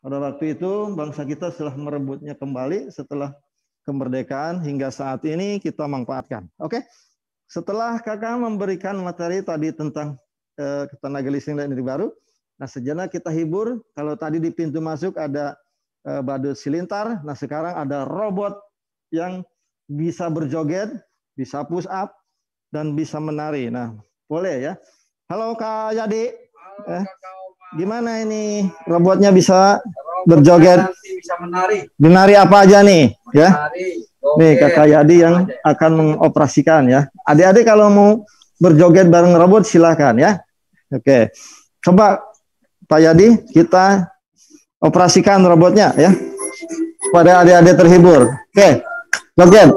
Pada waktu itu bangsa kita telah merebutnya kembali setelah kemerdekaan hingga saat ini kita manfaatkan. Oke, setelah kakak memberikan materi tadi tentang tenaga listrik dan energi baru, nah sejenak kita hibur. Kalau tadi di pintu masuk ada badut silintar, nah sekarang ada robot yang bisa berjoget, bisa push up, dan bisa menari. Nah, boleh ya. Halo Kak Yadi. Gimana ini robotnya bisa berjoget? Bisa menari. Menari apa aja nih? Ya. Oke. Nih Kakak Yadi yang akan mengoperasikan ya. Adik-adik kalau mau berjoget bareng robot silahkan ya. Oke. Coba Pak Yadi kita operasikan robotnya ya. Supaya adik-adik terhibur. Oke. Joget.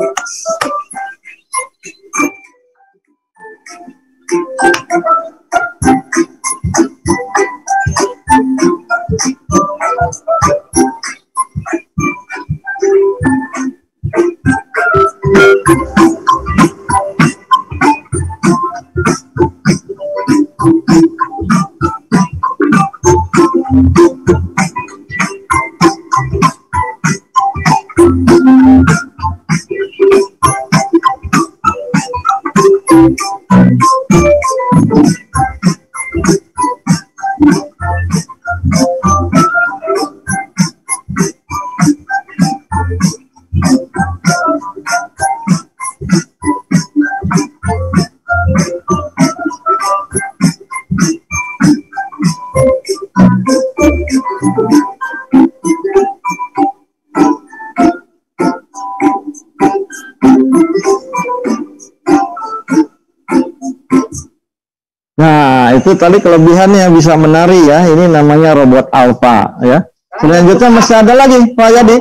Nah, itu tadi kelebihannya bisa menari ya. Ini namanya robot alpha ya. Selanjutnya masih ada lagi Pak Yadi.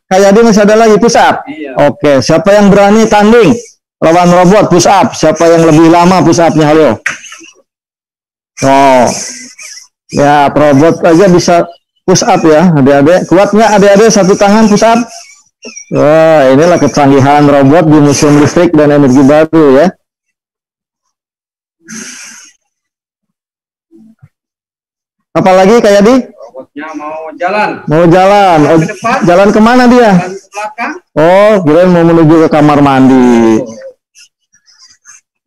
Pak Yadi masih ada lagi push up. Iya. Oke, siapa yang berani tanding lawan robot push up? Siapa yang lebih lama push up-nya? Halo. Oh. Ya, robot aja bisa push up ya, adik-adik. Kuat nggak adik-adik satu tangan push up? Wah, inilah kecanggihan robot di Museum Listrik dan Energi Baru ya. Apalagi kayak di? Robotnya mau jalan. Mau jalan. Oh, Ke depan. jalan kemana dia? Jalan ke belakang. Oh, kirain mau menuju ke kamar mandi.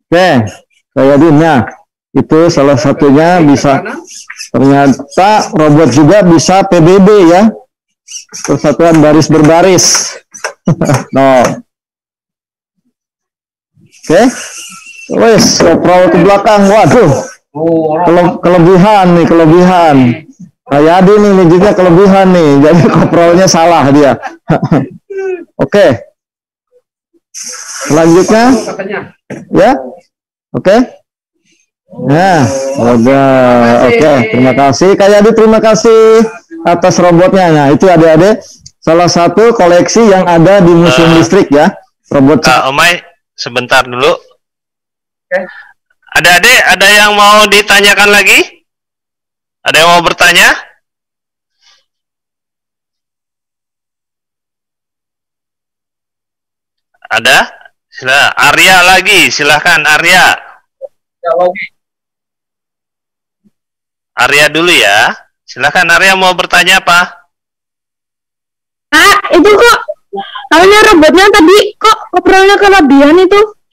Oke, kayak dimnya. Itu salah satunya bisa. Ternyata robot juga bisa PBB ya. Persatuan baris berbaris. No. Oke. Wes, oprol ke belakang. Waduh. Kelebihan nih, kelebihan. Kayak Adi nih, juga kelebihan nih. Jadi koprolnya salah dia. Oke. Selanjutnya. Ya. Oke. Nah, oke. Terima kasih. Kayak Adi, terima kasih atas robotnya. Nah, itu adik-adik. Salah satu koleksi yang ada di Museum Listrik ya. Robot. Kak Omai, sebentar dulu. Oke. Adik-adik, ada yang mau ditanyakan lagi? Ada yang mau bertanya? Ada? Arya lagi, silahkan Arya. Arya dulu ya. Silahkan Arya mau bertanya apa? Itu kok, namanya robotnya tadi kok operasinya kelebihan itu?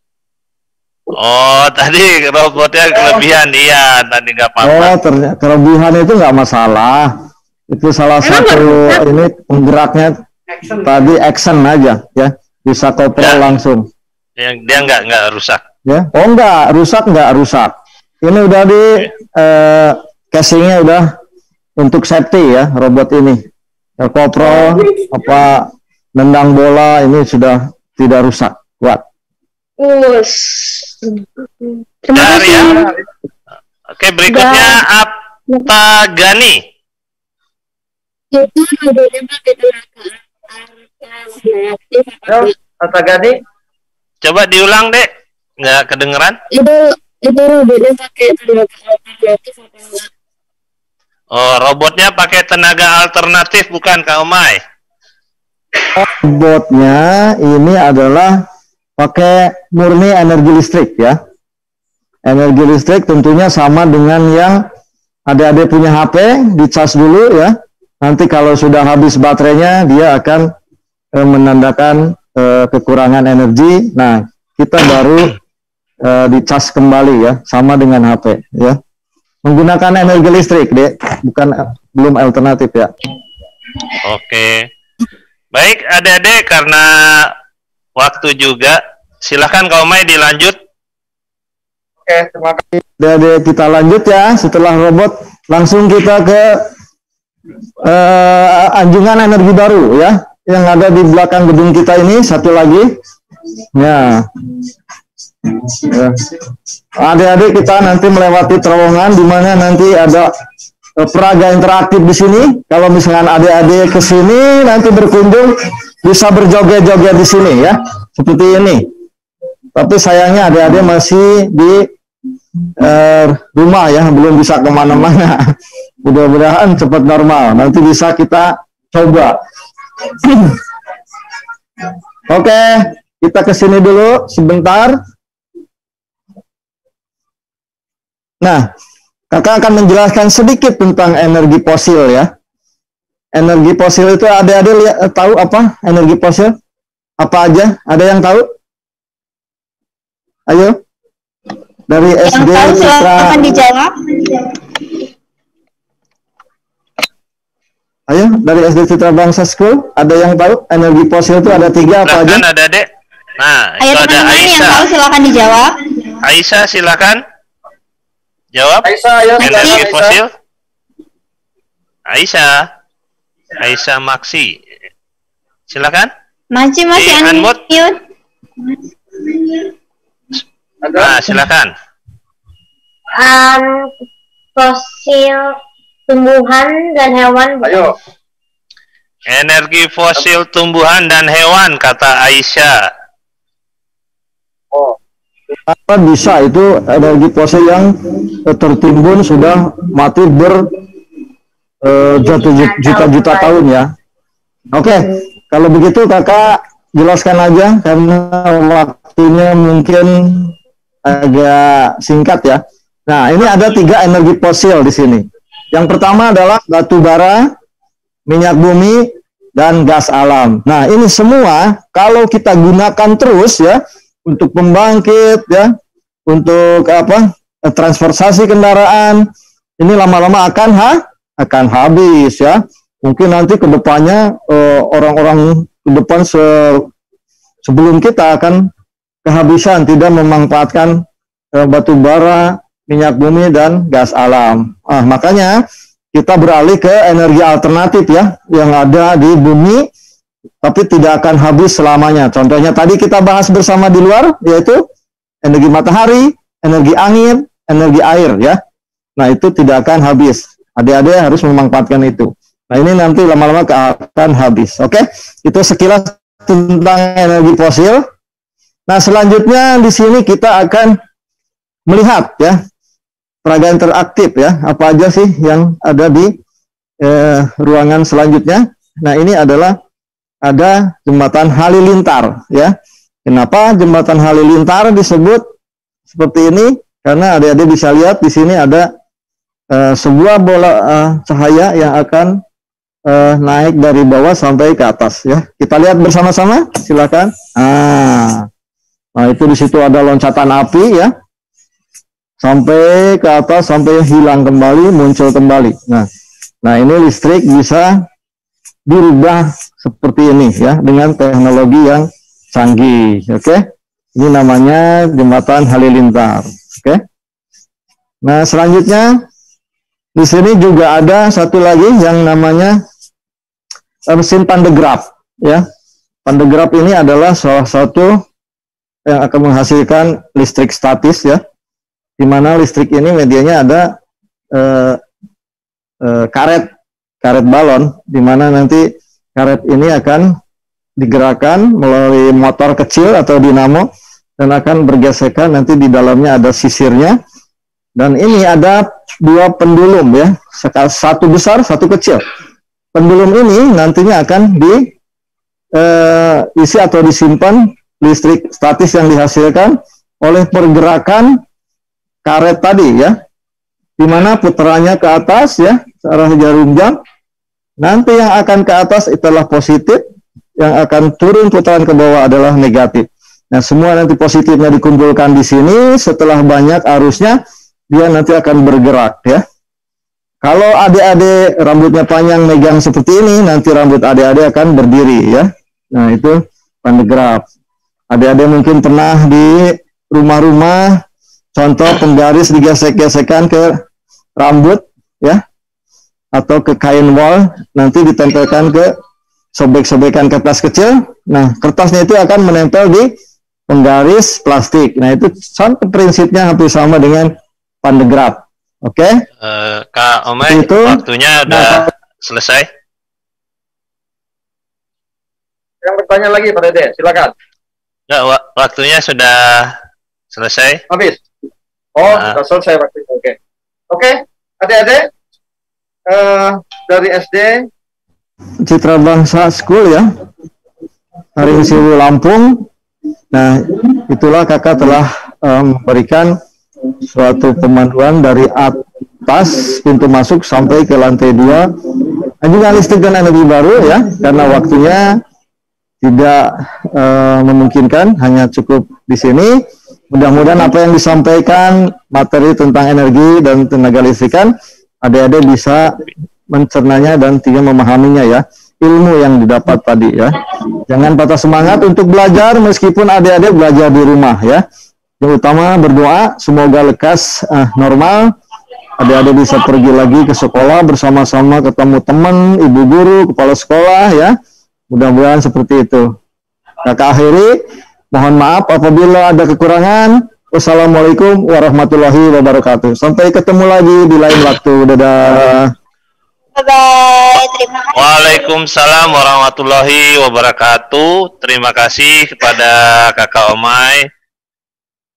Oh, tadi robotnya kelebihan, iya, tadi nggak apa-apa. Oh, ternyata kelebihan itu nggak masalah. Itu salah satu ini penggeraknya tadi action aja, ya, bisa koprol ya, langsung. Yang dia nggak rusak. Ya, oh nggak rusak. Ini udah di casingnya udah untuk safety ya robot ini. Ya, koprol apa nendang bola ini sudah tidak rusak, kuat. Terima kasih. Ya. Oke, berikutnya Apa Gani? Apa Gani? Coba diulang, Dek. Nggak kedengeran? Itu robotnya pakai tenaga alternatif apa enggak? Oh, robotnya pakai tenaga alternatif bukan, Kak Omai? Robotnya ini adalah pakai murni energi listrik ya. Energi listrik tentunya sama dengan yang adik-adik punya HP, dicas dulu ya. Nanti kalau sudah habis baterainya, dia akan menandakan kekurangan energi. Nah, kita baru dicas kembali ya, sama dengan HP ya. Menggunakan energi listrik, Dek, belum alternatif ya. Oke. Baik, adik-adik, karena waktu juga, silahkan Kak Umay dilanjut. Oke, terima kasih. Adik-adik, kita lanjut ya. Setelah robot, langsung kita ke anjungan energi baru ya, yang ada di belakang gedung kita ini. Satu lagi ya. Adik-adik, kita nanti melewati terowongan di mana nanti ada peraga interaktif di sini. Kalau misalkan adik-adik ke sini nanti berkunjung, bisa berjoget-joget di sini ya, seperti ini. Tapi sayangnya adik-adik masih di rumah ya, belum bisa kemana-mana. Mudah-mudahan cepat normal. Nanti bisa kita coba. Oke, kita ke sini dulu sebentar. Nah, kakak akan menjelaskan sedikit tentang energi fosil ya. Energi fosil itu adik-adik tahu apa energi fosil? Apa aja? Ada yang tahu? Ayo. Dari Yang SD tahu silakan dijawab. Ayo, dari SD Citra Bangsa School, ada yang tahu energi fosil itu ada 3 apa aja? Silakan adik-adik. Nah, Ayo itu ada teman-teman yang Aisyah. tahu silakan dijawab. Aisyah, silakan. Jawab. Aisyah, ayo. Energi Aisyah. fosil. Aisyah Maksi. Silakan. Masih Di unmute. unmute. Nah, silakan. Fosil tumbuhan dan hewan. Ayo. Energi fosil tumbuhan dan hewan, kata Aisyah. Oh, Apa bisa itu energi fosil yang tertimbun sudah mati juta-juta tahun ya. Oke, kalau begitu kakak jelaskan aja karena waktunya mungkin agak singkat ya. Nah, ini ada 3 energi fosil di sini. Yang pertama adalah batu bara, minyak bumi, dan gas alam. Nah, ini semua kalau kita gunakan terus ya untuk pembangkit ya, untuk apa? Transportasi kendaraan, ini lama-lama akan habis ya. Mungkin nanti ke depannya orang-orang ke depan sebelum kita akan kehabisan tidak memanfaatkan batu bara, minyak bumi, dan gas alam. Makanya kita beralih ke energi alternatif ya, yang ada di bumi, tapi tidak akan habis selamanya. Contohnya tadi kita bahas bersama di luar, yaitu energi matahari, energi angin, energi air ya. Nah, itu tidak akan habis. Adik-adik harus memanfaatkan itu. Nah, ini nanti lama-lama akan habis. Oke, itu sekilas tentang energi fosil. Nah, selanjutnya di sini kita akan melihat ya peraga interaktif ya, apa aja sih yang ada di ruangan selanjutnya. Nah, ini adalah ada jembatan halilintar ya. Kenapa jembatan halilintar disebut seperti ini? Karena adik-adik bisa lihat di sini ada sebuah bola cahaya yang akan naik dari bawah sampai ke atas ya. Kita lihat bersama-sama, silakan. Nah, itu di situ ada loncatan api ya, sampai ke atas sampai hilang kembali, muncul kembali. Nah ini listrik bisa dirubah seperti ini ya dengan teknologi yang canggih. Oke, ini namanya jembatan halilintar. Oke. Nah, selanjutnya di sini juga ada satu lagi yang namanya mesin pandegraf ya. Pandegraf ini adalah salah satu yang akan menghasilkan listrik statis ya, di mana listrik ini medianya ada karet balon, di mana nanti karet ini akan digerakkan melalui motor kecil atau dinamo dan akan bergesekan, nanti di dalamnya ada sisirnya, dan ini ada 2 pendulum ya, satu besar satu kecil. Pendulum ini nantinya akan diisi atau disimpan listrik statis yang dihasilkan oleh pergerakan karet tadi ya, di mana putarannya ke atas ya, searah jarum jam. Nanti yang akan ke atas itulah positif, yang akan turun putaran ke bawah adalah negatif. Nah, semua nanti positifnya dikumpulkan di sini, setelah banyak arusnya, dia nanti akan bergerak ya. Kalau adik-adik rambutnya panjang megang seperti ini, nanti rambut adik-adik akan berdiri ya. Nah, itu pandegraf. Adik-adik mungkin pernah di rumah-rumah, contoh penggaris digesek-gesekan ke rambut ya, atau ke kain wol, nanti ditempelkan ke sobek-sobekan kertas kecil. Nah, kertasnya itu akan menempel di penggaris plastik. Nah, itu contoh prinsipnya hampir sama dengan pandegraf. Oke? Kak Omai, Itu, waktunya udah selesai. Yang bertanya lagi Pak Dede, silakan. Nggak, waktunya sudah selesai. Habis. Oh, sudah selesai waktunya. Oke. Oke, adik-adik dari SD Citra Bangsa School ya, Haring Siwu Lampung. Nah, itulah kakak telah memberikan suatu pemanduan dari atas pintu masuk sampai ke lantai 2. Juga listrik dan energi baru ya, karena waktunya tidak memungkinkan, hanya cukup di sini. Mudah-mudahan apa yang disampaikan materi tentang energi dan tenaga listrikan, adik-adik bisa mencernanya dan tidak memahaminya ya, ilmu yang didapat tadi ya. Jangan patah semangat untuk belajar meskipun adik-adik belajar di rumah ya. Yang utama berdoa semoga lekas normal, adik-adik bisa pergi lagi ke sekolah bersama-sama, ketemu teman, ibu guru, kepala sekolah ya. Mudah-mudahan seperti itu. Kakak akhiri, mohon maaf apabila ada kekurangan. Wassalamualaikum warahmatullahi wabarakatuh. Sampai ketemu lagi di lain waktu. Dadah. Bye-bye. Terima kasih. Waalaikumsalam warahmatullahi wabarakatuh. Terima kasih kepada Kakak Omai.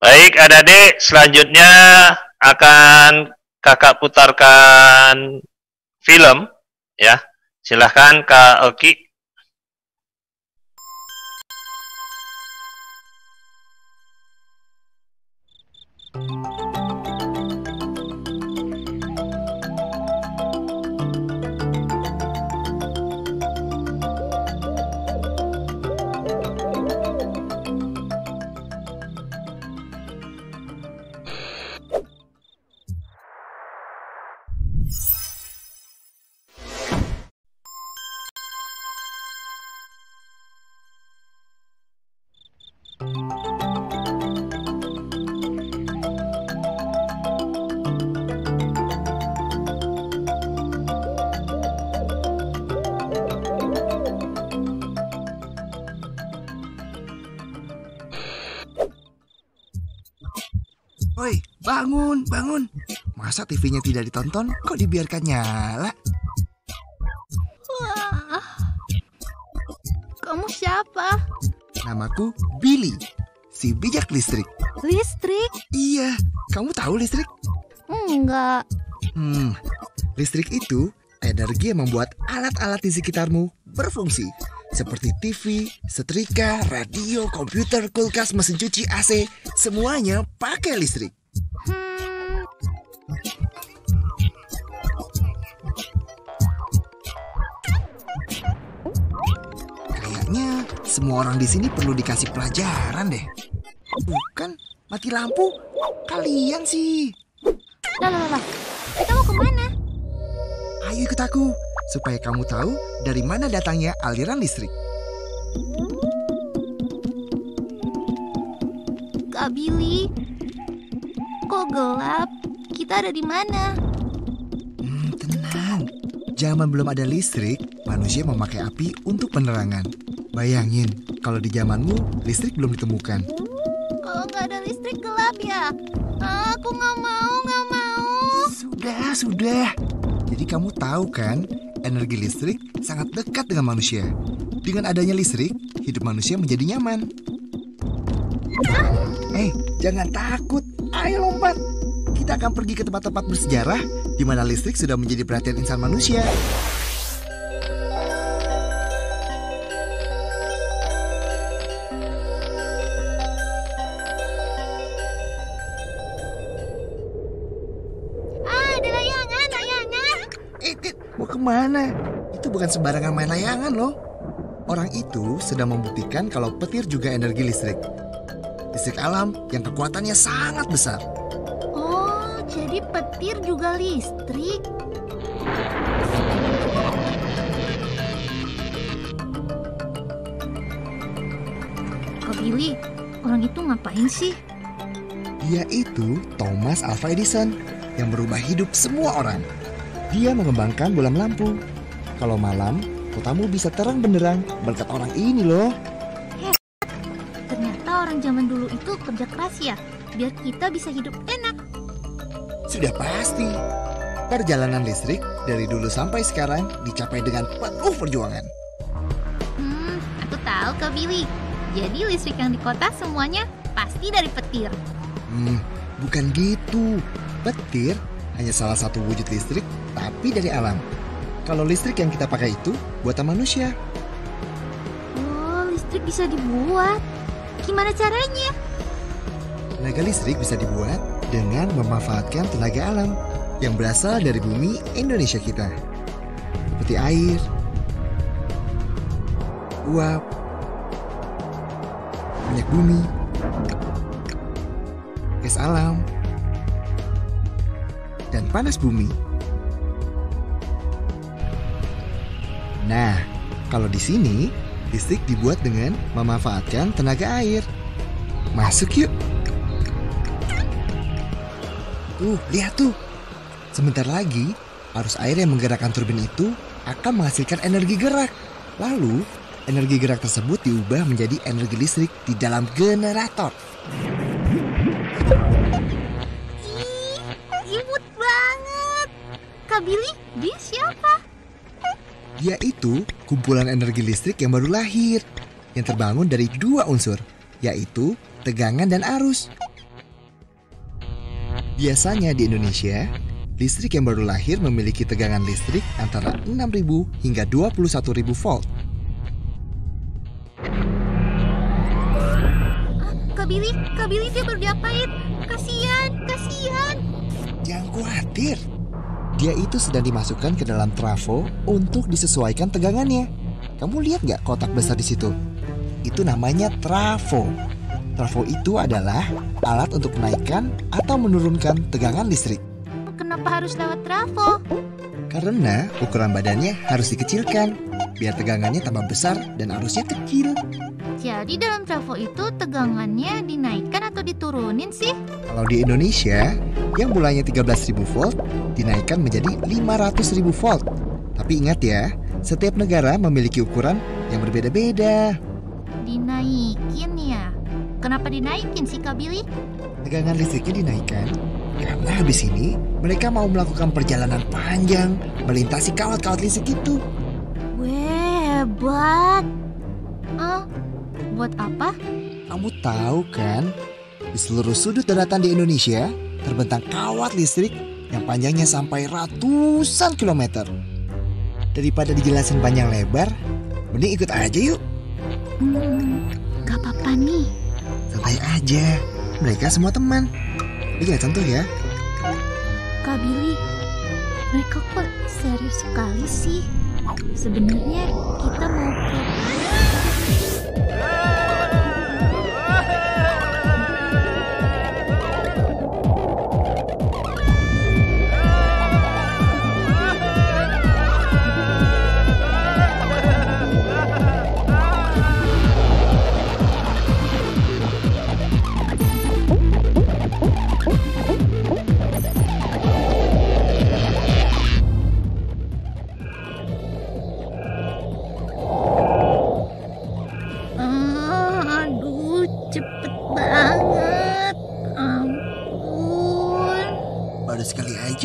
Baik, adik-adik, selanjutnya akan kakak putarkan film ya. Silahkan Kak Oki. Woi, bangun, bangun. Masa TV-nya tidak ditonton, kok dibiarkan nyala? Wah, kamu siapa? Namaku Billy, si bijak listrik. Listrik? Iya, kamu tahu listrik? Enggak. Listrik itu energi yang membuat alat-alat di sekitarmu berfungsi. Seperti TV, setrika, radio, komputer, kulkas, mesin cuci, AC, semuanya pakai listrik. Kayaknya semua orang di sini perlu dikasih pelajaran deh. Bukan, mati lampu. Kalian sih. Lah. Kita mau kemana? Ayo ikut aku, supaya kamu tahu dari mana datangnya aliran listrik. Kak Billy, kok gelap? Kita ada di mana? Tenang, zaman belum ada listrik, manusia memakai api untuk penerangan. Bayangin, kalau di zamanmu listrik belum ditemukan. Kalau nggak ada listrik gelap ya? Aku nggak mau. Sudah. Jadi kamu tahu kan, energi listrik sangat dekat dengan manusia. Dengan adanya listrik, hidup manusia menjadi nyaman. Jangan takut. Ayo lompat. Kita akan pergi ke tempat-tempat bersejarah di mana listrik sudah menjadi perhatian insan manusia. Ada layangan. Mau kemana? Itu bukan sembarangan main layangan loh. Orang itu sedang membuktikan kalau petir juga energi listrik. Listrik alam yang kekuatannya sangat besar. Oh, jadi petir juga listrik. Kak Billy, orang itu ngapain sih? Dia itu Thomas Alva Edison yang merubah hidup semua orang. Dia mengembangkan bola lampu. Kalau malam, kotamu bisa terang benderang berkat orang ini loh. Ternyata orang zaman dulu itu kerja keras ya, biar kita bisa hidup enak. Sudah pasti. Perjalanan listrik dari dulu sampai sekarang dicapai dengan penuh perjuangan. Aku tahu Kak Billy. Jadi listrik yang di kota semuanya pasti dari petir. Bukan gitu. Petir hanya salah satu wujud listrik, tapi dari alam. Kalau listrik yang kita pakai itu buatan manusia. Oh, listrik bisa dibuat. Gimana caranya? Tenaga listrik bisa dibuat dengan memanfaatkan tenaga alam yang berasal dari bumi Indonesia kita. Seperti air, uap, minyak bumi, gas alam, dan panas bumi. Nah, kalau di sini listrik dibuat dengan memanfaatkan tenaga air. Masuk yuk. Tuh, lihat tuh. Sebentar lagi, arus air yang menggerakkan turbin itu akan menghasilkan energi gerak. Lalu, energi gerak tersebut diubah menjadi energi listrik di dalam generator. Imut banget. Kak Billy, dia siapa? Dia itu kumpulan energi listrik yang baru lahir, yang terbangun dari dua unsur, yaitu tegangan dan arus. Biasanya di Indonesia, listrik yang baru lahir memiliki tegangan listrik antara 6.000 hingga 21.000 volt. Kak Billy dia baru diapain? Kasian. Jangan khawatir. Dia itu sedang dimasukkan ke dalam trafo untuk disesuaikan tegangannya. Kamu lihat nggak kotak besar di situ? Itu namanya trafo. Trafo itu adalah alat untuk menaikkan atau menurunkan tegangan listrik. Kenapa harus lewat trafo? Karena ukuran badannya harus dikecilkan, biar tegangannya tambah besar dan arusnya kecil. Jadi dalam trafo itu tegangannya dinaikkan atau diturunin sih? Kalau di Indonesia, yang mulainya 13.000 volt dinaikkan menjadi 500.000 volt. Tapi ingat ya, setiap negara memiliki ukuran yang berbeda-beda. Dinaikin ya? Kenapa dinaikin sih Kak Billy? Tegangan listriknya dinaikkan karena habis ini mereka mau melakukan perjalanan panjang melintasi kawat-kawat listrik itu. Weh, hebat. Buat apa? Kamu tahu kan, di seluruh sudut daratan di Indonesia terbentang kawat listrik yang panjangnya sampai ratusan kilometer. Daripada dijelasin panjang lebar, mending ikut aja yuk. Gak apa-apa nih. Santai aja, mereka semua teman. Lihat contoh ya. Kak Billy, mereka kok serius sekali sih? Sebenarnya kita mau ke...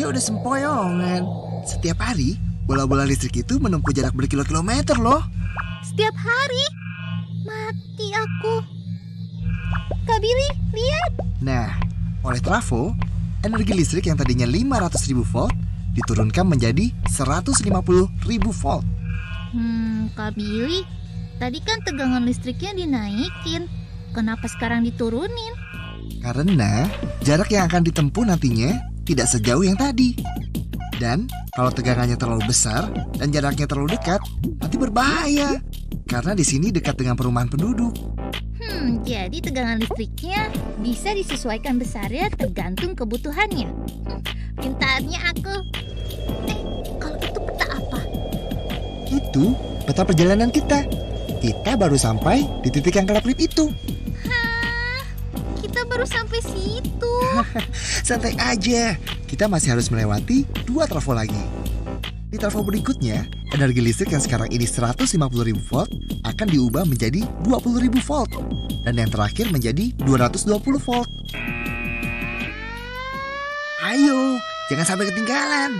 Udah sempoyongan. Setiap hari, bola-bola listrik itu menempuh jarak berkilo-kilometer loh. Setiap hari? Mati aku. Kak Billy, lihat. Nah, oleh trafo, energi listrik yang tadinya 500.000 volt diturunkan menjadi 150.000 volt. Kak Billy, tadi kan tegangan listriknya dinaikin. Kenapa sekarang diturunin? Karena jarak yang akan ditempuh nantinya tidak sejauh yang tadi. Dan kalau tegangannya terlalu besar dan jaraknya terlalu dekat, nanti berbahaya. Karena di sini dekat dengan perumahan penduduk. Jadi tegangan listriknya bisa disesuaikan besarnya tergantung kebutuhannya. Pintarnya aku. Kalau itu peta apa? Itu peta perjalanan kita. Kita baru sampai di titik yang kelap-kelip itu. Hah? Kita baru sampai situ. Santai aja. Kita masih harus melewati 2 trafo lagi. Di trafo berikutnya, energi listrik yang sekarang ini 150.000 volt akan diubah menjadi 20.000 volt. Dan yang terakhir menjadi 220 volt. Ayo, jangan sampai ketinggalan.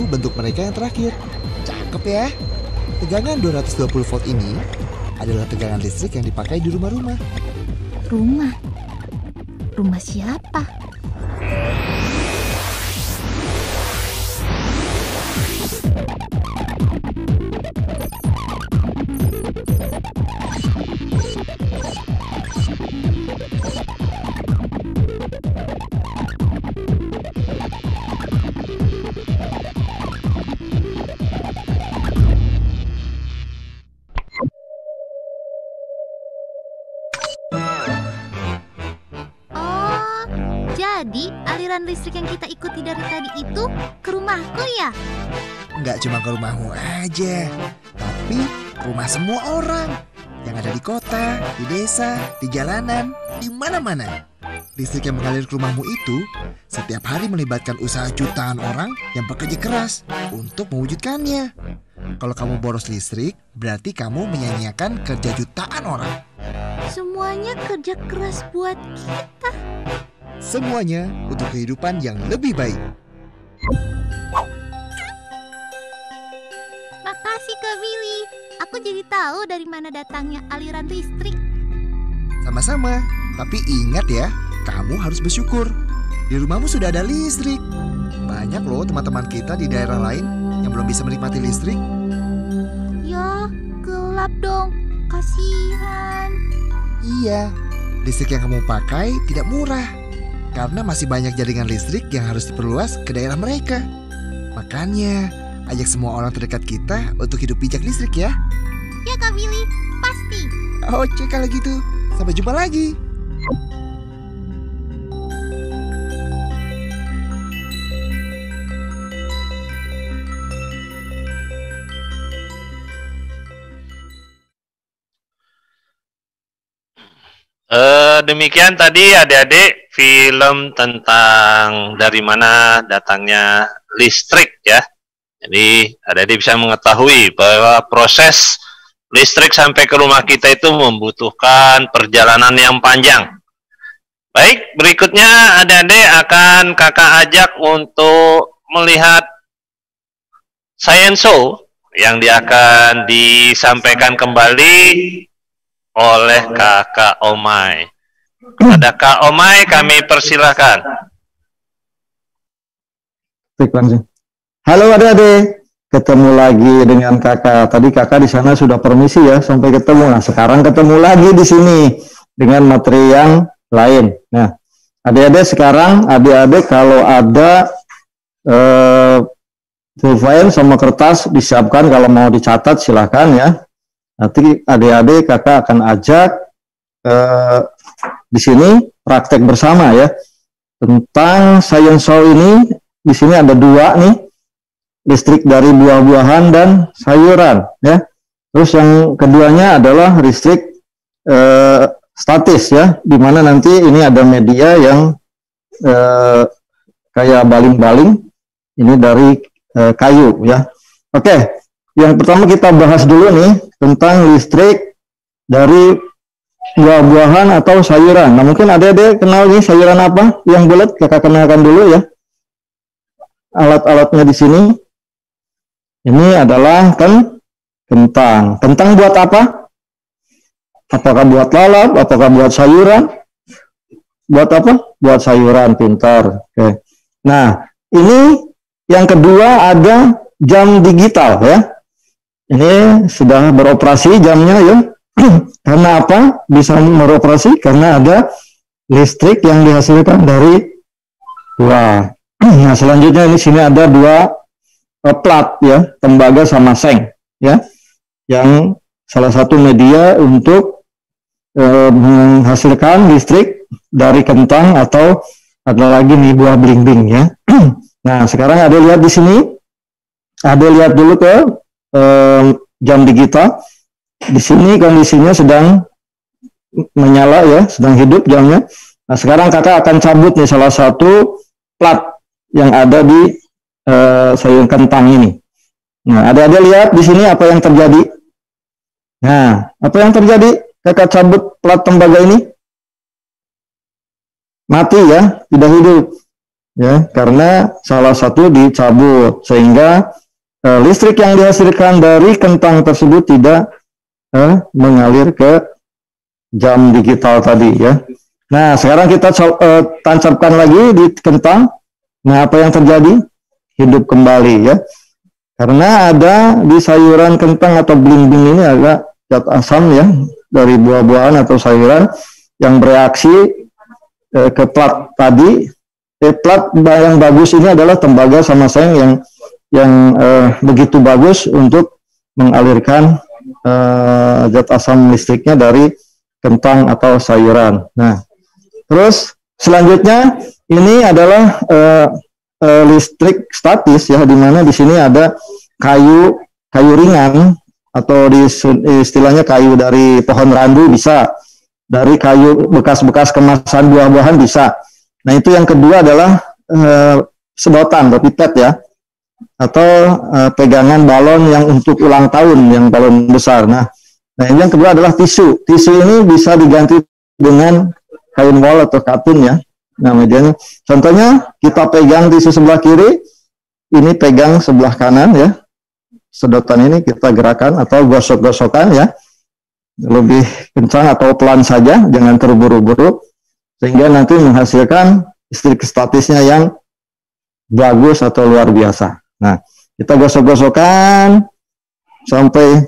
Bentuk mereka yang terakhir. Cakep ya. Tegangan 220 volt ini adalah tegangan listrik yang dipakai di rumah-rumah. Rumah? Rumah siapa? Jadi, aliran listrik yang kita ikuti dari tadi itu ke rumahku ya? Nggak cuma ke rumahmu aja, tapi rumah semua orang yang ada di kota, di desa, di jalanan, di mana-mana. Listrik yang mengalir ke rumahmu itu setiap hari melibatkan usaha jutaan orang yang bekerja keras untuk mewujudkannya. Kalau kamu boros listrik, berarti kamu menyanyiakan kerja jutaan orang. Semuanya kerja keras buat kita. Semuanya untuk kehidupan yang lebih baik. Makasih Kak Billy. Aku jadi tahu dari mana datangnya aliran listrik. Sama-sama. Tapi ingat ya, kamu harus bersyukur. Di rumahmu sudah ada listrik. Banyak loh teman-teman kita di daerah lain yang belum bisa menikmati listrik. Ya, gelap dong. Kasihan. Iya, listrik yang kamu pakai tidak murah. Karena masih banyak jaringan listrik yang harus diperluas ke daerah mereka. Makanya, ajak semua orang terdekat kita untuk hidup bijak listrik ya. Ya Kak Billy, pasti. Oke kalau gitu, sampai jumpa lagi. Demikian tadi adik-adik film tentang dari mana datangnya listrik ya. Jadi adik-adik bisa mengetahui bahwa proses listrik sampai ke rumah kita itu membutuhkan perjalanan yang panjang. Baik, berikutnya adik-adik akan kakak ajak untuk melihat science show yang akan disampaikan kembali oleh kakak Omai. Ada Kak Omai, kami persilahkan. Halo adik-adik, ketemu lagi dengan kakak. Tadi kakak di sana sudah permisi ya, sampai ketemu. Nah sekarang ketemu lagi di sini dengan materi yang lain. Nah adik-adik sekarang, adik-adik kalau ada pulpen sama kertas disiapkan, kalau mau dicatat silahkan ya. Nanti adik-adik kakak akan ajak di sini praktek bersama ya tentang science show ini. Di sini ada 2 nih, listrik dari buah-buahan dan sayuran ya. Terus yang keduanya adalah listrik statis ya, dimana nanti ini ada media yang kayak baling-baling, ini dari kayu ya. Oke, yang pertama kita bahas dulu nih tentang listrik dari buah-buahan atau sayuran. Nah, mungkin adik-adik kenal nih sayuran apa yang bulat? Kakak kenalkan dulu ya. Alat-alatnya di sini. Ini adalah kentang. Kentang buat apa? Apakah buat lalap? Apakah buat sayuran? Buat apa? Buat sayuran, pintar. Oke. Nah, ini yang kedua ada jam digital ya. Ini sudah beroperasi jamnya ya. Karena apa? Bisa beroperasi karena ada listrik yang dihasilkan dari buah. Nah, selanjutnya ini sini ada dua plat ya, tembaga sama seng ya. Yang salah satu media untuk menghasilkan listrik dari kentang atau ada lagi nih buah belimbing ya. Nah, sekarang ada lihat di sini. Ada lihat dulu ke jam digital. Di sini kondisinya sedang menyala ya, sedang hidup jamnya. Nah, sekarang kakak akan cabut nih salah satu plat yang ada di sayur kentang ini. Nah, ada lihat di sini apa yang terjadi. Nah, apa yang terjadi? Kakak cabut plat tembaga ini, mati ya, tidak hidup ya, karena salah satu dicabut sehingga listrik yang dihasilkan dari kentang tersebut tidak mengalir ke jam digital tadi ya. Nah, sekarang kita tancapkan lagi di kentang. Nah, apa yang terjadi? Hidup kembali ya. Karena ada di sayuran kentang atau belimbing ini ada zat asam ya dari buah-buahan atau sayuran yang bereaksi ke plat tadi. Plat yang bagus ini adalah tembaga sama seng yang begitu bagus untuk mengalirkan zat asam listriknya dari kentang atau sayuran. Nah, terus selanjutnya ini adalah listrik statis ya, di mana di sini ada kayu ringan atau istilahnya kayu dari pohon randu bisa, dari kayu bekas-bekas kemasan buah-buahan bisa. Nah, itu yang kedua adalah sedotan atau pipet ya, atau pegangan balon yang untuk ulang tahun, yang balon besar. Nah, ini yang kedua adalah tisu. Tisu ini bisa diganti dengan kain wol atau katun ya. Nah, medianya. Contohnya kita pegang tisu sebelah kiri, ini pegang sebelah kanan ya. Sedotan ini kita gerakan atau gosok-gosokan ya. Lebih kencang atau pelan saja, jangan terburu-buru, sehingga nanti menghasilkan listrik statisnya yang bagus atau luar biasa. Nah, kita gosok-gosokkan sampai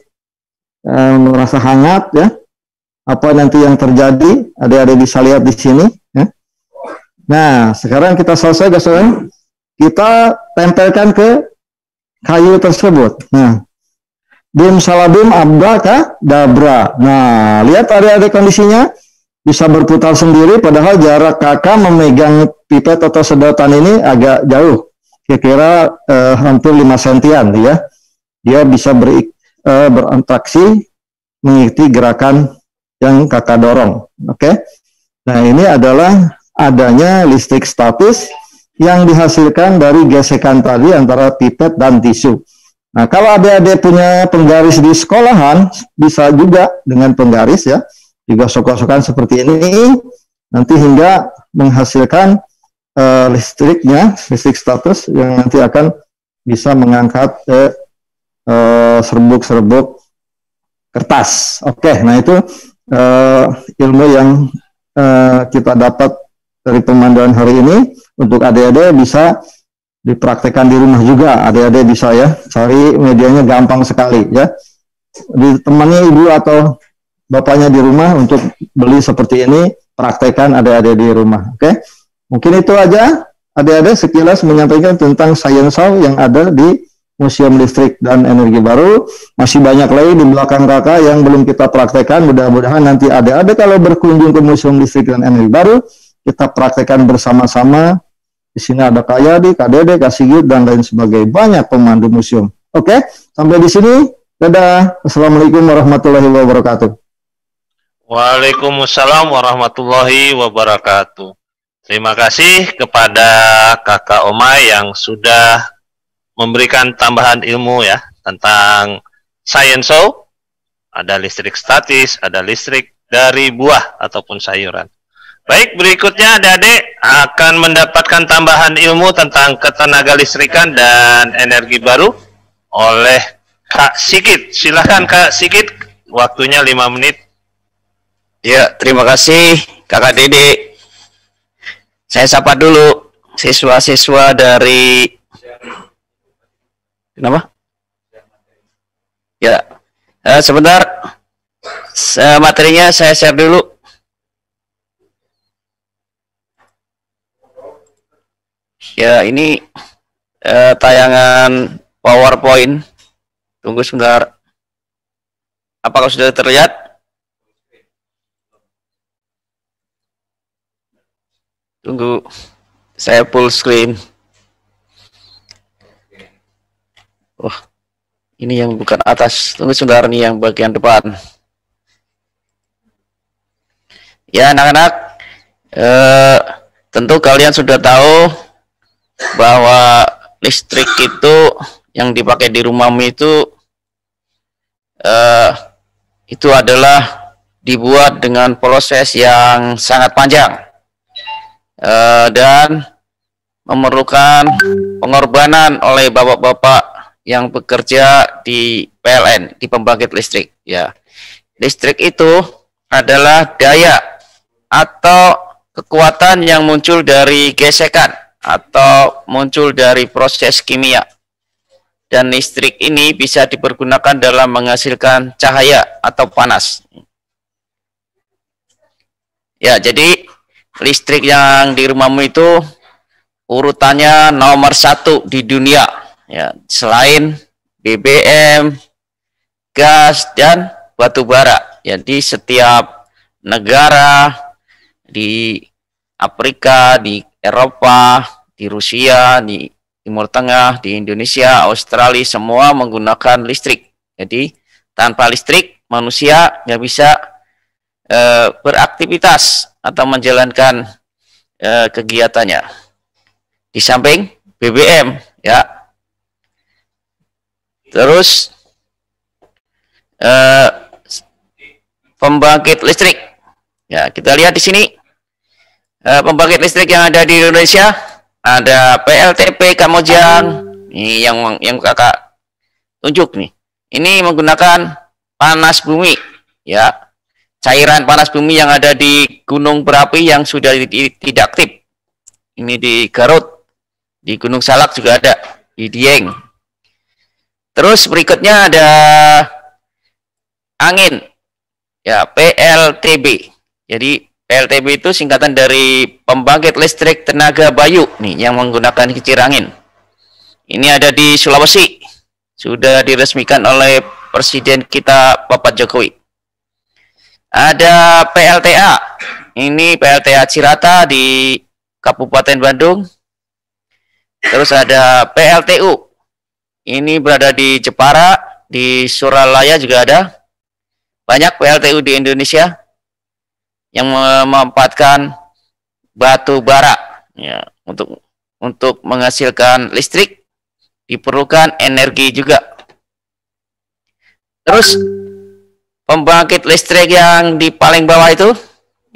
merasa hangat ya. Apa nanti yang terjadi? Adik-adik bisa lihat di sini. Ya. Nah, sekarang kita selesai gosoknya, kita tempelkan ke kayu tersebut. Nah, bim salabim abrakadabra. Nah, lihat adik-adik kondisinya bisa berputar sendiri, padahal jarak kakak memegang pipet atau sedotan ini agak jauh, kira-kira hampir 5 sentian ya. Dia bisa berinteraksi mengikuti gerakan yang kakak dorong. Oke. Nah, ini adalah adanya listrik statis yang dihasilkan dari gesekan tadi antara pipet dan tisu. Nah, kalau adik-adik punya penggaris di sekolahan, bisa juga dengan penggaris ya, digosok-gosokkan seperti ini, nanti hingga menghasilkan listrik status yang nanti akan bisa mengangkat serbuk-serbuk kertas. Oke, nah itu ilmu yang kita dapat dari pemanduan hari ini. Untuk adik-adik bisa dipraktekkan di rumah juga. Adik-adik bisa ya, cari medianya gampang sekali ya. Ditemani ibu atau bapaknya di rumah untuk beli seperti ini, praktekkan adik-adik di rumah. Oke, mungkin itu aja adik-adik sekilas menyampaikan tentang Science Show yang ada di Museum Listrik dan Energi Baru. Masih banyak lagi di belakang kakak yang belum kita praktekkan. Mudah-mudahan nanti adik-adik kalau berkunjung ke Museum Listrik dan Energi Baru, kita praktekkan bersama-sama. Di sini ada Kak Yadi, Kak Dede, Kak Sigit, dan lain sebagainya. Banyak pemandu museum. Oke, sampai di sini. Dadah. Assalamualaikum warahmatullahi wabarakatuh. Waalaikumsalam warahmatullahi wabarakatuh. Terima kasih kepada Kakak Omai yang sudah memberikan tambahan ilmu ya tentang Science Show ada listrik statis, ada listrik dari buah ataupun sayuran. Baik, berikutnya adik-adik akan mendapatkan tambahan ilmu tentang ketenaga listrikan dan energi baru oleh Kak Sigit. Silahkan Kak Sigit, waktunya 5 menit. Ya, terima kasih Kakak Dede. Saya sapa dulu siswa-siswa dari kenapa? Ya, sebentar. Materinya saya share dulu. Ya, ini tayangan PowerPoint. Tunggu sebentar. Apakah sudah terlihat? Tunggu. Saya full screen. Oh, ini yang bukan atas. Tunggu sebentar, nih yang bagian depan. Ya, anak-anak. Tentu kalian sudah tahu bahwa listrik itu yang dipakai di rumahmu itu adalah dibuat dengan proses yang sangat panjang dan memerlukan pengorbanan oleh bapak-bapak yang bekerja di PLN, di pembangkit listrik. Ya, listrik itu adalah daya atau kekuatan yang muncul dari gesekan atau muncul dari proses kimia, dan listrik ini bisa dipergunakan dalam menghasilkan cahaya atau panas. Ya, jadi listrik yang di rumahmu itu urutannya nomor 1 di dunia, ya, selain BBM, gas, dan batu bara. Jadi setiap negara di Afrika, di Eropa, di Rusia, di Timur Tengah, di Indonesia, Australia, semua menggunakan listrik. Jadi tanpa listrik manusia nggak bisa beraktivitas atau menjalankan kegiatannya. Di samping BBM, ya. Terus pembangkit listrik. Ya, kita lihat di sini. Pembangkit listrik yang ada di Indonesia ada PLTP Kamojang, ini yang kakak tunjuk nih. Ini menggunakan panas bumi, ya, cairan panas bumi yang ada di gunung berapi yang sudah tidak aktif. Ini di Garut, di Gunung Salak juga ada, di Dieng. Terus berikutnya ada angin, ya, PLTB. Jadi PLTB itu singkatan dari pembangkit listrik tenaga bayu nih, yang menggunakan kincir angin. Ini ada di Sulawesi, sudah diresmikan oleh Presiden kita Bapak Jokowi. Ada PLTA, ini PLTA Cirata di Kabupaten Bandung. Terus ada PLTU, ini berada di Jepara, di Suralaya juga ada. Banyak PLTU di Indonesia yang memanfaatkan batu bara, ya, untuk menghasilkan listrik diperlukan energi juga. Terus pembangkit listrik yang di paling bawah itu,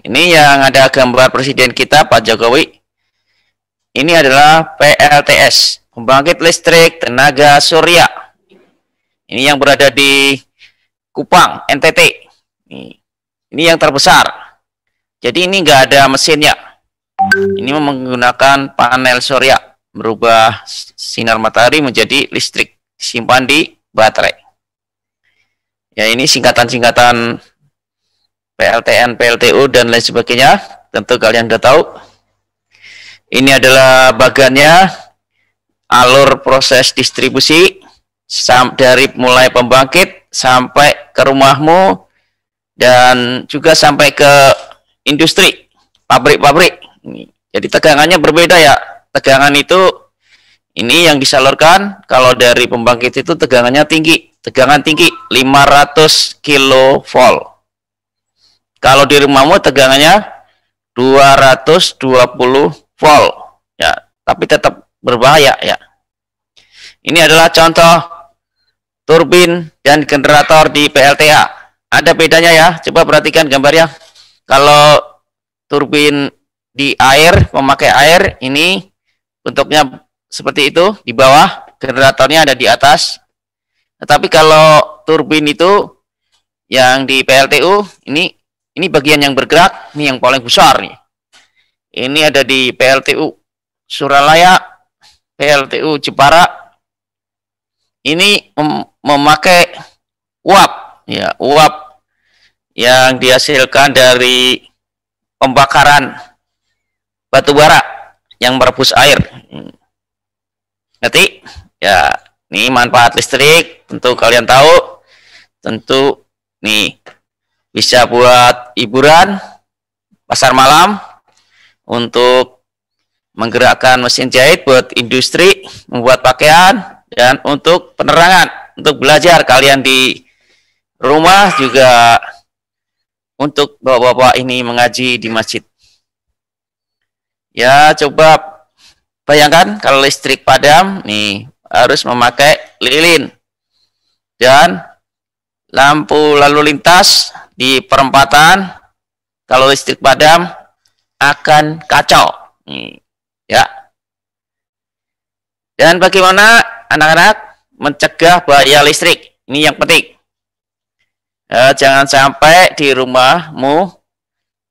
ini yang ada gambar Presiden kita Pak Jokowi. Ini adalah PLTS, pembangkit listrik tenaga surya. Ini yang berada di Kupang, NTT. Ini yang terbesar. Jadi ini nggak ada mesinnya. Ini menggunakan panel surya, merubah sinar matahari menjadi listrik, disimpan di baterai. Ya, ini singkatan-singkatan PLTN, PLTU, dan lain sebagainya. Tentu kalian sudah tahu. Ini adalah bagannya, alur proses distribusi, dari mulai pembangkit sampai ke rumahmu, dan juga sampai ke industri, pabrik-pabrik. Jadi tegangannya berbeda, ya. Tegangan itu ini yang disalurkan kalau dari pembangkit itu tegangannya tinggi. Tegangan tinggi 500 kilovolt. Kalau di rumahmu tegangannya 220 volt. Ya, tapi tetap berbahaya, ya. Ini adalah contoh turbin dan generator di PLTA. ada bedanya ya. Coba perhatikan gambarnya. Kalau turbin di air, memakai air, ini bentuknya seperti itu, di bawah, generatornya ada di atas. Tetapi kalau turbin itu yang di PLTU, ini bagian yang bergerak, ini yang paling besar nih. Ini ada di PLTU Suralaya, PLTU Jepara. Ini memakai uap, ya, uap yang dihasilkan dari pembakaran batu bara yang merebus air. Ngerti? Ya, ini manfaat listrik, tentu kalian tahu. Tentu nih bisa buat hiburan, pasar malam, untuk menggerakkan mesin jahit buat industri, membuat pakaian, dan untuk penerangan, untuk belajar kalian di rumah juga, untuk bapak-bapak ini mengaji di masjid. Ya, coba bayangkan kalau listrik padam, nih harus memakai lilin. Dan lampu lalu lintas di perempatan, kalau listrik padam akan kacau. Nih, ya. Dan bagaimana anak-anak mencegah bahaya listrik? Ini yang penting. Jangan sampai di rumahmu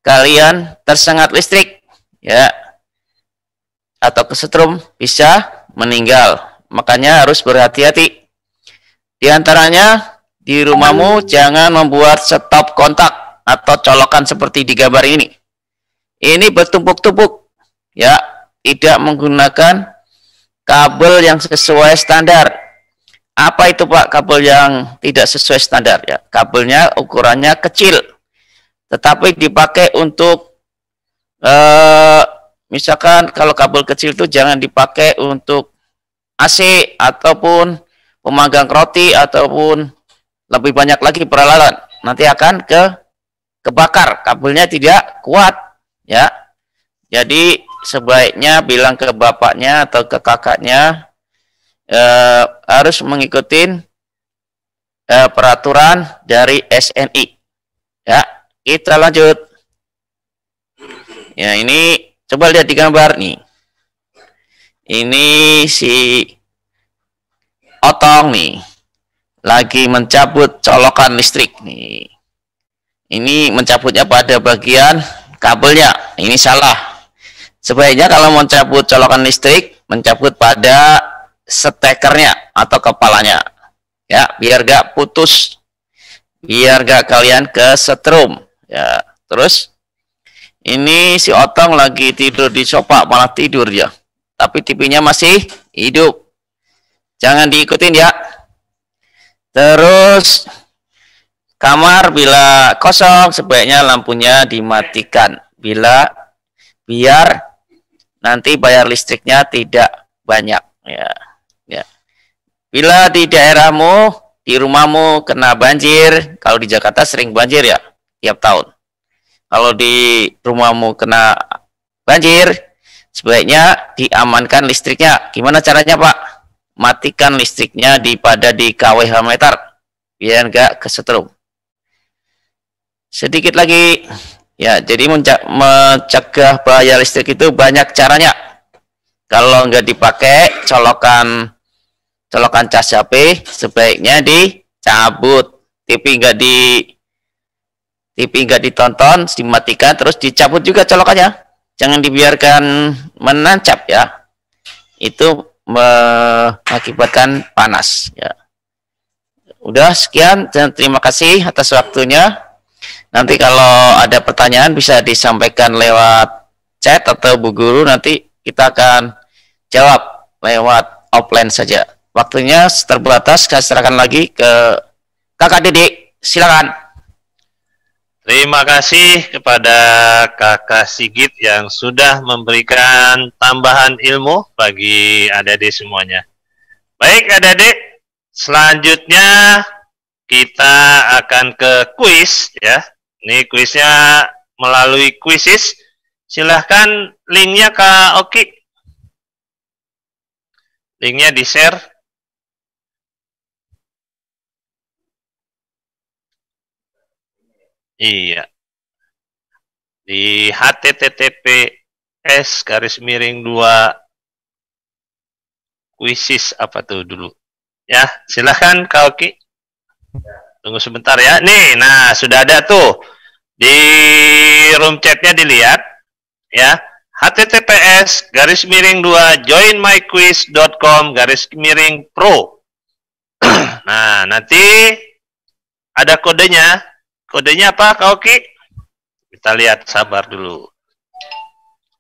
kalian tersengat listrik, ya, atau kesetrum, bisa meninggal. Makanya harus berhati-hati. Di antaranya, di rumahmu jangan membuat stop kontak atau colokan seperti di gambar ini. Ini bertumpuk-tumpuk, ya, tidak menggunakan kabel yang sesuai standar. Apa itu Pak kabel yang tidak sesuai standar? Ya, kabelnya ukurannya kecil, tetapi dipakai untuk misalkan kalau kabel kecil itu jangan dipakai untuk AC ataupun pemanggang roti ataupun lebih banyak lagi peralatan. Nanti akan kebakar, kabelnya tidak kuat, ya. Jadi sebaiknya bilang ke bapaknya atau ke kakaknya, harus mengikuti peraturan dari SNI. Ya, kita lanjut. Ya, ini coba lihat di gambar nih. Ini si Otong nih lagi mencabut colokan listrik nih. Ini mencabutnya pada bagian kabelnya. Ini salah. Sebaiknya kalau mencabut colokan listrik, mencabut pada stekernya atau kepalanya, ya, biar gak putus, biar gak kalian kesetrum, ya. Terus ini si Otong lagi tidur di sofa, malah tidur ya, tapi TV-nya masih hidup, jangan diikutin ya. Terus kamar bila kosong sebaiknya lampunya dimatikan, biar nanti bayar listriknya tidak banyak, ya. Ya. Bila di daerahmu, di rumahmu kena banjir, kalau di Jakarta sering banjir ya, tiap tahun. Kalau di rumahmu kena banjir, sebaiknya diamankan listriknya. Gimana caranya Pak? Matikan listriknya di kWh meter, biar nggak kesetrum. Sedikit lagi, ya. Jadi mencegah bahaya listrik itu banyak caranya. Kalau nggak dipakai colokan cas HP, sebaiknya dicabut. TV nggak ditonton, dimatikan, terus dicabut juga colokannya. Jangan dibiarkan menancap ya. Itu mengakibatkan panas ya. Udah sekian dan terima kasih atas waktunya. Nanti kalau ada pertanyaan bisa disampaikan lewat chat atau Bu Guru, nanti kita akan jawab lewat offline saja. Waktunya terbatas, saya serahkan lagi ke Kakak Didik. Silakan. Terima kasih kepada Kakak Sigit yang sudah memberikan tambahan ilmu bagi adik-adik semuanya. Baik adik-adik, selanjutnya kita akan ke kuis ya. Ini kuisnya melalui Quizizz. Silahkan linknya Kak Oki. Linknya di-share. Iya. Di https://2 quizzes apa tuh dulu. Ya, silahkan Kak Oki. Tunggu sebentar ya. Nih, nah sudah ada tuh. Di room chatnya dilihat. Ya. https://2 joinmyquiz.com/pro. Nah, nanti ada kodenya. Kodenya apa, Kak Oki? Kita lihat, sabar dulu.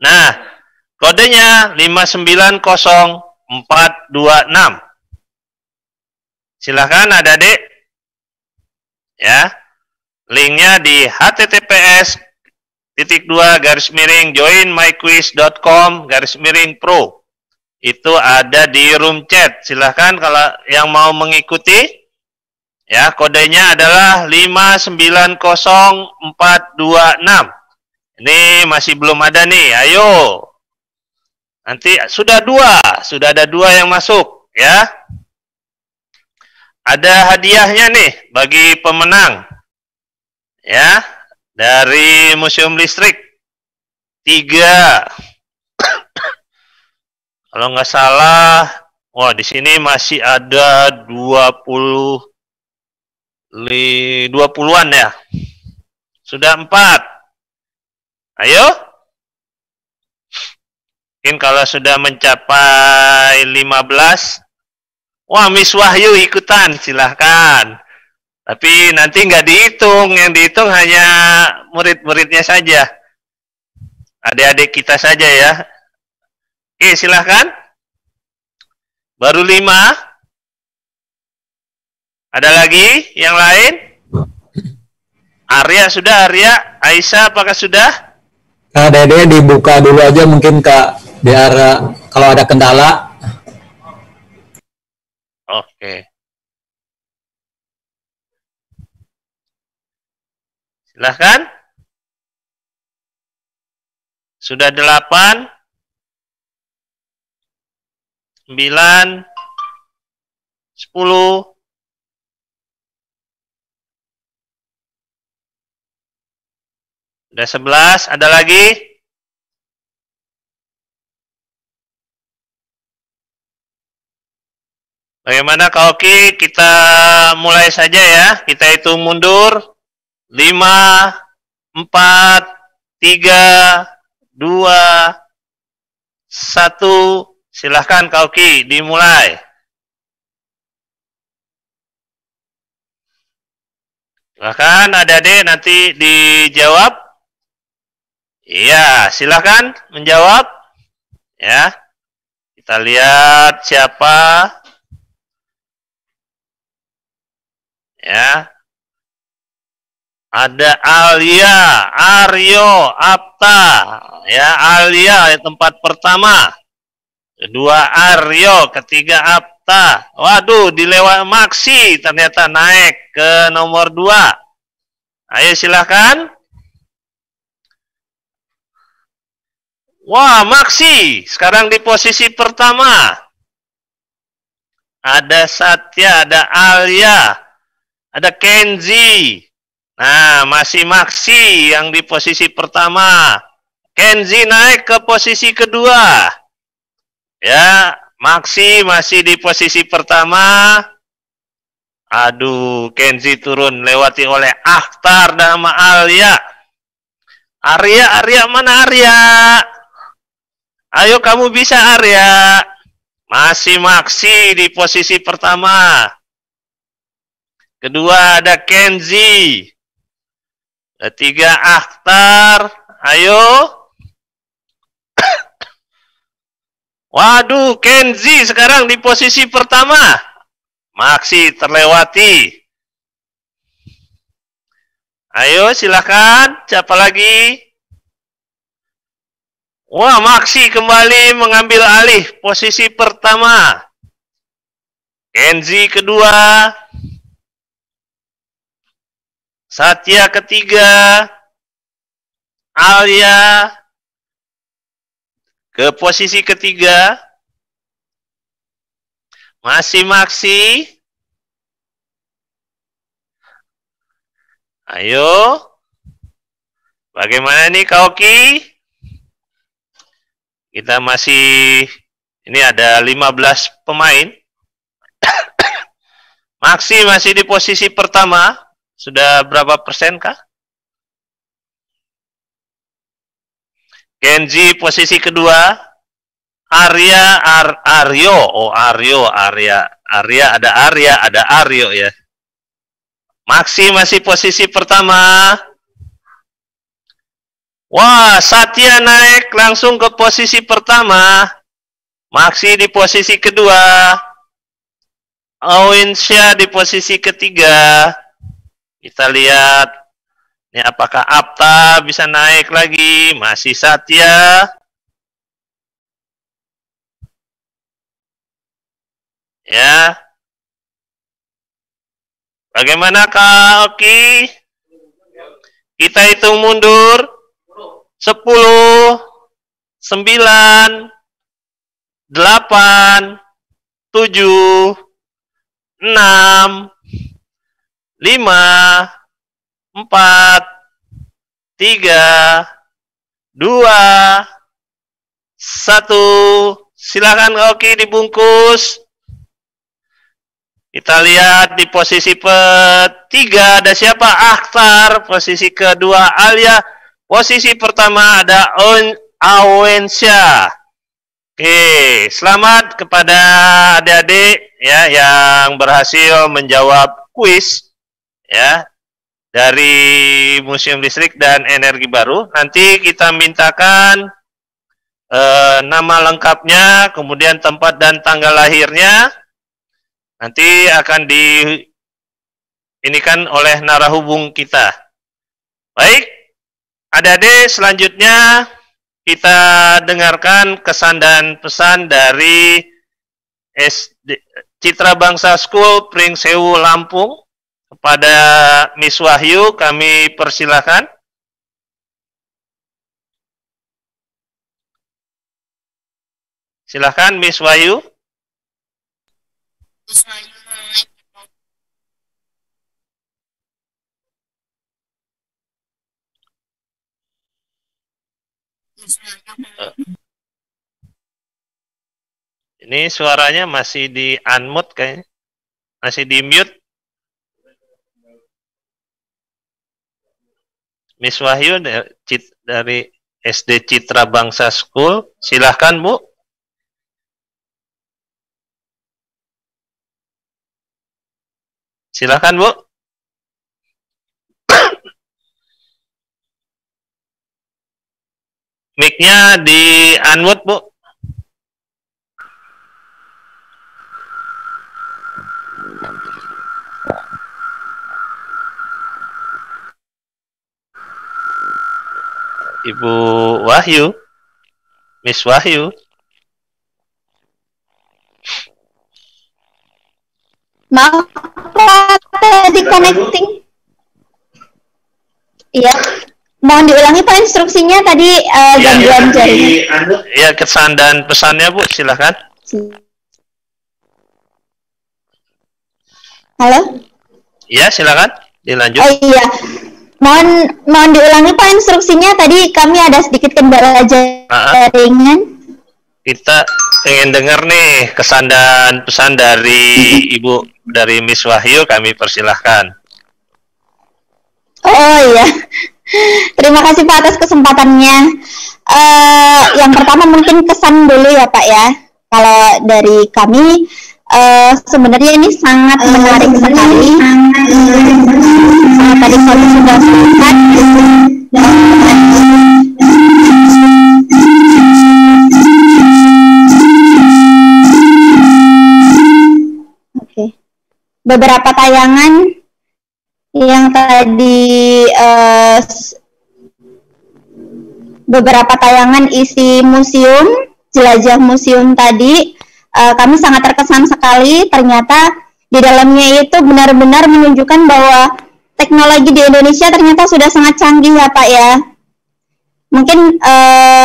Nah, kodenya 590426. Silahkan adik-adik. Ya. Linknya di https://joinmyquiz.com/pro. Itu ada di room chat. Silahkan kalau yang mau mengikuti. Ya, kodenya adalah 590426. Ini masih belum ada nih. Ayo. Nanti sudah ada dua yang masuk, ya. Ada hadiahnya nih bagi pemenang. Ya, dari Museum Listrik 3. Kalau nggak salah, wah di sini masih ada 20-an ya. Sudah 4. Ayo. Mungkin kalau sudah mencapai 15, wah Miss Wahyu ikutan, silahkan. Tapi nanti nggak dihitung, yang dihitung hanya murid-muridnya saja. Adik-adik kita saja ya. Oke, silahkan. Baru 5. Ada lagi yang lain? Arya sudah, Arya. Aisyah apakah sudah? Kak Dede dibuka dulu aja mungkin Kak, biar kalau ada kendala. Oke. Silahkan. Sudah 8. 9. 10. Udah 11, ada lagi? Bagaimana Kak Oki? Kita mulai saja ya. Kita hitung mundur. 5, 4, 3, 2, 1. Silahkan Kak Oki, dimulai. Silahkan adik-adik nanti dijawab. Iya, silakan menjawab. Ya. Kita lihat siapa. Ya. Ada Alia, Aryo, Apta. Ya, Alia tempat pertama. Kedua Aryo, ketiga Apta. Waduh, dilewat Maksi ternyata naik ke nomor 2. Ayo silakan. Wah, Maksi sekarang di posisi pertama. Ada Satya, ada Alia, ada Kenzi. Nah, masih Maksi yang di posisi pertama. Kenzi naik ke posisi kedua. Ya, Maksi masih di posisi pertama. Aduh, Kenzi turun lewati oleh Akhtar dan Alia. Arya, mana Arya? Ayo kamu bisa Arya. Masih Maksi di posisi pertama. Kedua ada Kenzi. Ketiga Akhtar. Ayo. Waduh, Kenzi sekarang di posisi pertama. Maksi terlewati. Ayo silakan. Siapa lagi? Wah, Maksi kembali mengambil alih posisi pertama. Kenzi kedua. Satya ketiga. Alia ke posisi ketiga. Masih Maksi. Ayo. Bagaimana nih Kak Oki? Kita masih, ini ada 15 pemain. Maksi masih di posisi pertama. Sudah berapa persen kah? Kenji posisi kedua. Aryo. Oh, Aryo. Arya, ada Aryo ya. Maksi masih posisi pertama. Wah, Satya naik langsung ke posisi pertama. Maksi di posisi kedua. Awensya di posisi ketiga. Kita lihat. Ini apakah Apta bisa naik lagi? Masih Satya. Ya. Bagaimana Kak Oki? Kita hitung mundur. 10, 9, 8, 7, 6, 5, 4, 3, 2, 1. Silakan Kak Oki dibungkus. Kita lihat di posisi ketiga ada siapa? Akhtar. Posisi kedua Alia. Posisi pertama ada Awensya. Oke, selamat kepada adik-adik ya yang berhasil menjawab kuis ya dari Museum Listrik dan Energi Baru. Nanti kita mintakan nama lengkapnya, kemudian tempat dan tanggal lahirnya. Nanti akan inikan oleh narahubung kita. Baik. Adik-adik, selanjutnya kita dengarkan kesan dan pesan dari Citra Bangsa School Pringsewu Lampung. Kepada Miss Wahyu kami persilakan. Silakan Miss Wahyu. Ini suaranya masih di unmute kayaknya. Masih di mute. Miss Wahyu dari SD Citra Bangsa School. Silahkan Bu. Silahkan Bu. Mic-nya di unmute, Bu. Ibu Wahyu. Miss Wahyu. Maaf, tadi connecting. Iya. Mohon diulangi Pak instruksinya tadi gangguan jaringan. Iya, kesan dan pesannya Bu, silakan. Halo? Iya, silakan. Dilanjut. Oh iya. Mohon diulangi Pak instruksinya tadi kami ada sedikit kendala jaringan. Kita ingin dengar nih kesan dan pesan dari Ibu, dari Miss Wahyu, kami persilahkan. Oh iya. Terima kasih Pak atas kesempatannya. Yang pertama mungkin kesan dulu ya Pak ya. Kalau dari kami sebenarnya ini sangat menarik sekali. Tadi kami sudah melihat beberapa tayangan yang tadi beberapa tayangan isi museum, jelajah museum tadi, kami sangat terkesan sekali. Ternyata di dalamnya itu benar-benar menunjukkan bahwa teknologi di Indonesia ternyata sudah sangat canggih ya Pak ya. Mungkin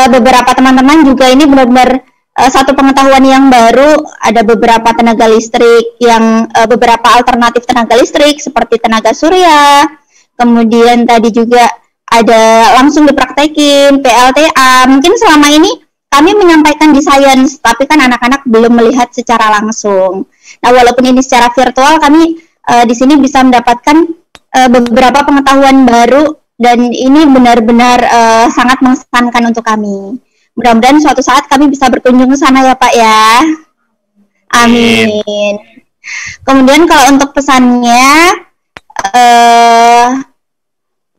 beberapa teman-teman juga ini benar-benar satu pengetahuan yang baru. Ada beberapa tenaga listrik yang beberapa alternatif tenaga listrik seperti tenaga surya, kemudian tadi juga ada langsung dipraktekin, PLTA. Mungkin selama ini kami menyampaikan di Sains, tapi kan anak-anak belum melihat secara langsung. Nah, walaupun ini secara virtual, kami di sini bisa mendapatkan beberapa pengetahuan baru, dan ini benar-benar sangat mengesankan untuk kami. Mudah-mudahan suatu saat kami bisa berkunjung ke sana ya Pak ya. Amin. Kemudian kalau untuk pesannya,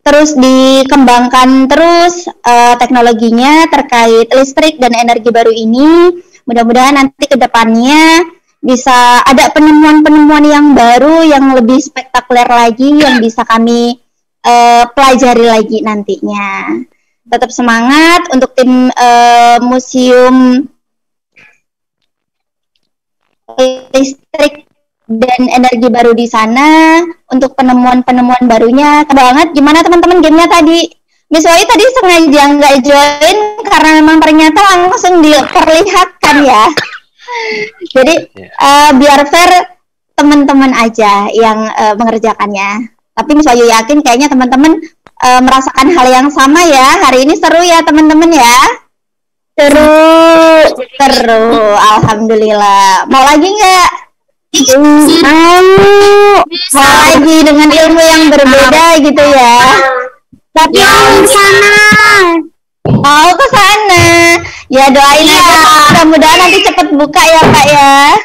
terus dikembangkan terus teknologinya terkait listrik dan energi baru ini. Mudah-mudahan nanti ke depannya bisa ada penemuan-penemuan yang baru, yang lebih spektakuler lagi, yang bisa kami pelajari lagi nantinya. Tetap semangat untuk tim Museum Listrik dan Energi Baru di sana untuk penemuan-penemuan barunya. Banget. Gimana teman-teman gamenya tadi? Miss Wai tadi sengaja nggak join karena memang ternyata langsung diperlihatkan ya. Jadi biar fair, teman-teman aja yang mengerjakannya. Tapi Miss Wahyu yakin kayaknya teman-teman merasakan hal yang sama ya. Hari ini seru ya teman-teman ya. Seru. Alhamdulillah. Mau lagi nggak? Mau lagi dengan ilmu yang berbeda gitu ya. Tapi ke sana. Mau ke sana. Ya doain ya. Mudah-mudahan nanti cepat buka ya Pak ya.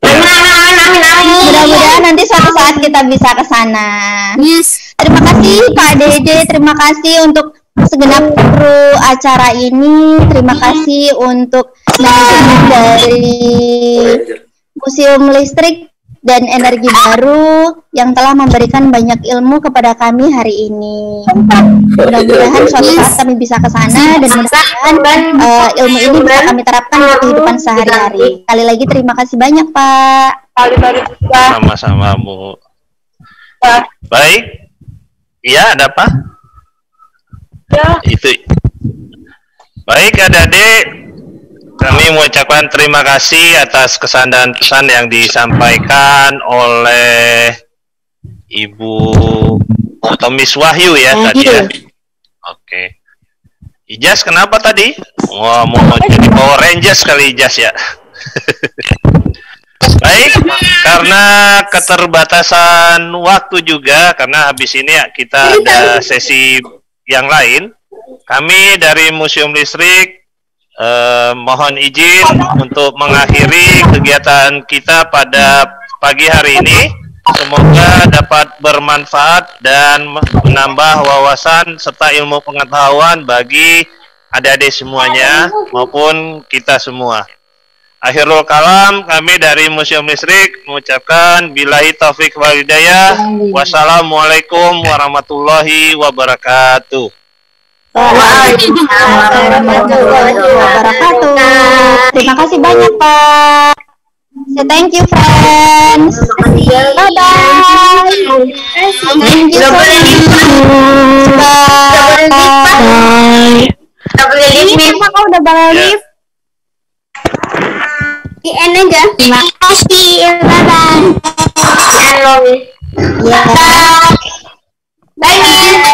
Mudah-mudahan nanti suatu saat kita bisa ke sana. Yes. Terima kasih Pak Dede, terima kasih untuk segenap kru acara ini. Terima kasih untuk manajemen dari Museum Listrik dan Energi Baru yang telah memberikan banyak ilmu kepada kami hari ini. Mudah-mudahan suatu saat kami bisa ke sana, dan mudah-mudahan ilmu ini bisa kami terapkan di kehidupan sehari-hari. Sekali lagi terima kasih banyak Pak. Sama-sama Bu. Baik. Iya, ada apa? Ya. Itu. Baik, adik-adik. Kami mengucapkan terima kasih atas kesan dan pesan yang disampaikan oleh Ibu atau Miss Wahyu ya tadi ya. Oke. Ijaz kenapa tadi? Mau jadi Power Rangers kali Ijaz ya. Baik, karena keterbatasan waktu juga, karena habis ini ya kita ada sesi yang lain. Kami dari Museum Listrik mohon izin untuk mengakhiri kegiatan kita pada pagi hari ini. Semoga dapat bermanfaat dan menambah wawasan serta ilmu pengetahuan bagi adik-adik semuanya maupun kita semua. Akhirul kalam, kami dari Museum Listrik mengucapkan billahi taufik wal hidayah. Wassalamualaikum warahmatullahi wabarakatuh. Waalaikumsalam warahmatullahi wabarakatuh. Terima kasih banyak Pak. Thank you friends. Bye bye. Thank you so much. Bye. Kau udah balik? Di end aja. Terima kasih. Bye bye. Ya. Bye.